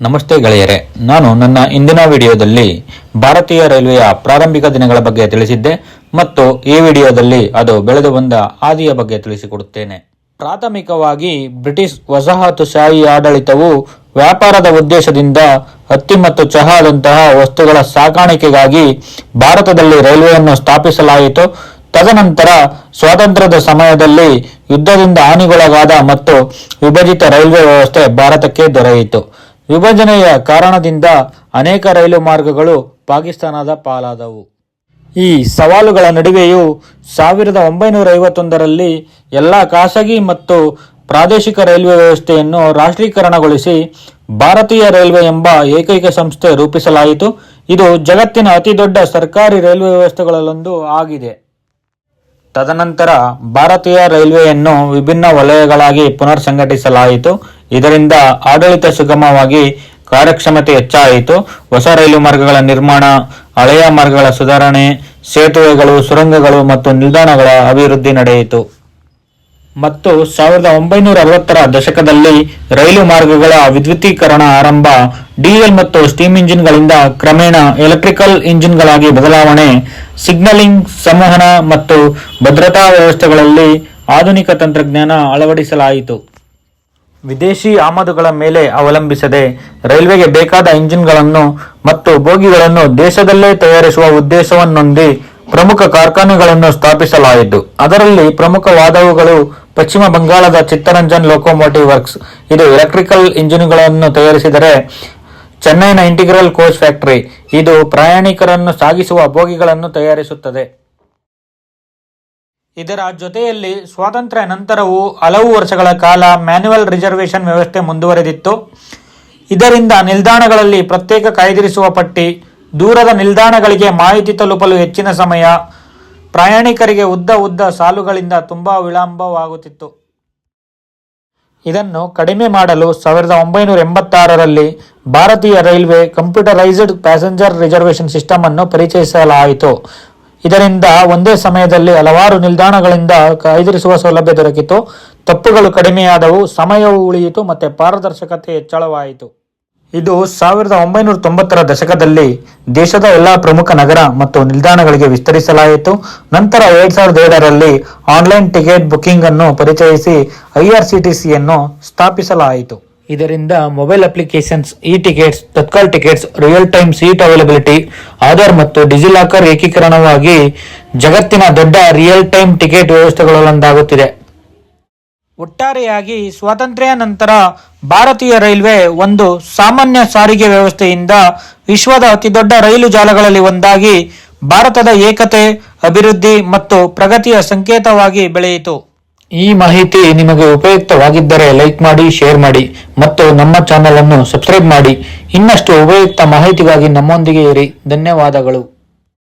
ನಮಸ್ತೆ ಗೆಳೆಯರೆ, ನಾನು ನನ್ನ ಇಂದಿನ ವಿಡಿಯೋದಲ್ಲಿ ಭಾರತೀಯ ರೈಲ್ವೆಯ ಪ್ರಾರಂಭಿಕ ದಿನಗಳ ಬಗ್ಗೆ ತಿಳಿಸಿದ್ದೆ ಮತ್ತು ಈ ವಿಡಿಯೋದಲ್ಲಿ ಅದು ಬೆಳೆದು ಬಂದ ಹಾದಿಯ ಬಗ್ಗೆ ತಿಳಿಸಿಕೊಡುತ್ತೇನೆ. ಪ್ರಾಥಮಿಕವಾಗಿ ಬ್ರಿಟಿಷ್ ವಸಾಹತುಶಾಹಿ ಆಡಳಿತವು ವ್ಯಾಪಾರದ ಉದ್ದೇಶದಿಂದ ಹತ್ತಿ ಮತ್ತು ಚಹಾದಂತಹ ವಸ್ತುಗಳ ಸಾಗಾಣಿಕೆಗಾಗಿ ಭಾರತದಲ್ಲಿ ರೈಲ್ವೆಯನ್ನು ಸ್ಥಾಪಿಸಲಾಯಿತು. ತದನಂತರ ಸ್ವಾತಂತ್ರ್ಯದ ಸಮಯದಲ್ಲಿ ಯುದ್ಧದಿಂದ ಹಾನಿಗೊಳಗಾದ ಮತ್ತು ವಿಭಜಿತ ರೈಲ್ವೆ ವ್ಯವಸ್ಥೆ ಭಾರತಕ್ಕೆ ದೊರೆಯಿತು. ವಿಭಜನೆಯ ಕಾರಣದಿಂದ ಅನೇಕ ರೈಲು ಮಾರ್ಗಗಳು ಪಾಕಿಸ್ತಾನದ ಪಾಲಾದವು. ಈ ಸವಾಲುಗಳ ನಡುವೆಯೂ 1951ರಲ್ಲಿ ಎಲ್ಲ ಖಾಸಗಿ ಮತ್ತು ಪ್ರಾದೇಶಿಕ ರೈಲ್ವೆ ವ್ಯವಸ್ಥೆಯನ್ನು ರಾಷ್ಟ್ರೀಕರಣಗೊಳಿಸಿ ಭಾರತೀಯ ರೈಲ್ವೆ ಎಂಬ ಏಕೈಕ ಸಂಸ್ಥೆ ರೂಪಿಸಲಾಯಿತು. ಇದು ಜಗತ್ತಿನ ಅತಿದೊಡ್ಡ ಸರ್ಕಾರಿ ರೈಲ್ವೆ ವ್ಯವಸ್ಥೆಗಳಲ್ಲೊಂದು ಆಗಿದೆ. ತದನಂತರ ಭಾರತೀಯ ರೈಲ್ವೆಯನ್ನು ವಿಭಿನ್ನ ವಲಯಗಳಾಗಿ ಪುನರ್ ಸಂಘಟಿಸಲಾಯಿತು. ಇದರಿಂದ ಆಡಳಿತ ಸುಗಮವಾಗಿ ಕಾರ್ಯಕ್ಷಮತೆ ಹೆಚ್ಚಾಯಿತು. ಹೊಸ ರೈಲು ಮಾರ್ಗಗಳ ನಿರ್ಮಾಣ, ಹಳೆಯ ಮಾರ್ಗಗಳ ಸುಧಾರಣೆ, ಸೇತುವೆಗಳು, ಸುರಂಗಗಳು ಮತ್ತು ನಿಲ್ದಾಣಗಳ ಅಭಿವೃದ್ಧಿ ನಡೆಯಿತು. ಮತ್ತು 1960ರ ದಶಕದಲ್ಲಿ ರೈಲು ಮಾರ್ಗಗಳ ವಿದ್ಯುತೀಕರಣ ಆರಂಭ, ಡೀಸೆಲ್ ಮತ್ತು ಸ್ಟೀಮ್ ಇಂಜಿನ್ಗಳಿಂದ ಕ್ರಮೇಣ ಎಲೆಕ್ಟ್ರಿಕಲ್ ಇಂಜಿನ್ಗಳಾಗಿ ಬದಲಾವಣೆ, ಸಿಗ್ನಲಿಂಗ್, ಸಂವಹನ ಮತ್ತು ಭದ್ರತಾ ವ್ಯವಸ್ಥೆಗಳಲ್ಲಿ ಆಧುನಿಕ ತಂತ್ರಜ್ಞಾನ ಅಳವಡಿಸಲಾಯಿತು. ವಿದೇಶಿ ಆಮದುಗಳ ಮೇಲೆ ಅವಲಂಬಿಸದೆ ರೈಲ್ವೆಗೆ ಬೇಕಾದ ಇಂಜಿನ್ಗಳನ್ನು ಮತ್ತು ಬೋಗಿಗಳನ್ನು ದೇಶದಲ್ಲೇ ತಯಾರಿಸುವ ಉದ್ದೇಶವನ್ನೊಂದಿ ಪ್ರಮುಖ ಕಾರ್ಖಾನೆಗಳನ್ನು ಸ್ಥಾಪಿಸಲಾಯಿತು. ಅದರಲ್ಲಿ ಪ್ರಮುಖವಾದವುಗಳು ಪಶ್ಚಿಮ ಬಂಗಾಳದ ಚಿತ್ತರಂಜನ್ ಲೋಕೋಮೋಟಿವ್ ವರ್ಕ್ಸ್, ಇದು ಎಲೆಕ್ಟ್ರಿಕಲ್ ಇಂಜಿನ್ಗಳನ್ನು ತಯಾರಿಸಿದರೆ, ಚೆನ್ನೈನ ಇಂಟಿಗ್ರಲ್ ಕೋಚ್ ಫ್ಯಾಕ್ಟರಿ, ಇದು ಪ್ರಯಾಣಿಕರನ್ನು ಸಾಗಿಸುವ ಬೋಗಿಗಳನ್ನು ತಯಾರಿಸುತ್ತದೆ. ಇದರ ಜೊತೆಯಲ್ಲಿ ಸ್ವಾತಂತ್ರ್ಯ ನಂತರವೂ ಹಲವು ವರ್ಷಗಳ ಕಾಲ ಮ್ಯಾನ್ಯುವಲ್ ರಿಸರ್ವೇಷನ್ ವ್ಯವಸ್ಥೆ ಮುಂದುವರೆದಿತ್ತು. ಇದರಿಂದ ನಿಲ್ದಾಣಗಳಲ್ಲಿ ಪ್ರತ್ಯೇಕ ಕಾಯ್ದಿರಿಸುವ ಪಟ್ಟಿ, ದೂರದ ನಿಲ್ದಾಣಗಳಿಗೆ ಮಾಹಿತಿ ತಲುಪಲು ಹೆಚ್ಚಿನ ಸಮಯ, ಪ್ರಯಾಣಿಕರಿಗೆ ಉದ್ದ ಸಾಲುಗಳಿಂದ ತುಂಬಾ ವಿಳಂಬವಾಗುತ್ತಿತ್ತು. ಇದನ್ನು ಕಡಿಮೆ ಮಾಡಲು 1986ರಲ್ಲಿ ಭಾರತೀಯ railway computerised passenger reservation system ಅನ್ನು ಪರಿಚಯಿಸಲಾಯಿತು. ಇದರಿಂದ ಒಂದೇ ಸಮಯದಲ್ಲಿ ಹಲವಾರು ನಿಲ್ದಾಣಗಳಿಂದ ಕಾಯ್ದಿರಿಸುವ ಸೌಲಭ್ಯ ದೊರಕಿತು. ತಪ್ಪುಗಳು ಕಡಿಮೆಯಾದವು, ಸಮಯವು ಉಳಿಯಿತು ಮತ್ತು ಪಾರದರ್ಶಕತೆ ಹೆಚ್ಚಳವಾಯಿತು. ಇದು 1990ರ ದಶಕದಲ್ಲಿ ದೇಶದ ಎಲ್ಲ ಪ್ರಮುಖ ನಗರ ಮತ್ತು ನಿಲ್ದಾಣಗಳಿಗೆ ವಿಸ್ತರಿಸಲಾಯಿತು. ನಂತರ 2007ರಲ್ಲಿ ಆನ್ಲೈನ್ ಟಿಕೆಟ್ ಬುಕಿಂಗ್ ಅನ್ನು ಪರಿಚಯಿಸಿ IRCTCಯನ್ನು ಸ್ಥಾಪಿಸಲಾಯಿತು. ಇದರಿಂದ mobile applications, E tickets, Tatkal tickets, real time seat availability, Aadhaar ಮತ್ತು ಡಿಜಿಲಾಕರ್ ಏಕೀಕರಣವಾಗಿ ಜಗತ್ತಿನ ದೊಡ್ಡ ರಿಯಲ್ ಟೈಮ್ ಟಿಕೆಟ್ ವ್ಯವಸ್ಥೆಗಳಲ್ಲೊಂದಾಗುತ್ತಿದೆ. ಒಟ್ಟಾರೆಯಾಗಿ ಸ್ವಾತಂತ್ರ್ಯ ನಂತರ ಭಾರತೀಯ ರೈಲ್ವೆ ಒಂದು ಸಾಮಾನ್ಯ ಸಾರಿಗೆ ವ್ಯವಸ್ಥೆಯಿಂದ ವಿಶ್ವದ ಅತಿದೊಡ್ಡ ರೈಲು ಜಾಲಗಳಲ್ಲಿ ಒಂದಾಗಿ ಭಾರತದ ಏಕತೆ, ಅಭಿವೃದ್ಧಿ ಮತ್ತು ಪ್ರಗತಿಯ ಸಂಕೇತವಾಗಿ ಬೆಳೆಯಿತು. ಈ ಮಾಹಿತಿ ನಿಮಗೆ ಉಪಯುಕ್ತವಾಗಿದ್ದರೆ ಲೈಕ್ ಮಾಡಿ, ಶೇರ್ ಮಾಡಿ ಮತ್ತು ನಮ್ಮ ಚಾನೆಲ್ ಅನ್ನು ಸಬ್ಸ್ಕ್ರೈಬ್ ಮಾಡಿ. ಇನ್ನಷ್ಟು ಉಪಯುಕ್ತ ಮಾಹಿತಿಗಾಗಿ ನಮ್ಮೊಂದಿಗೆ ಇರಿ. ಧನ್ಯವಾದಗಳು.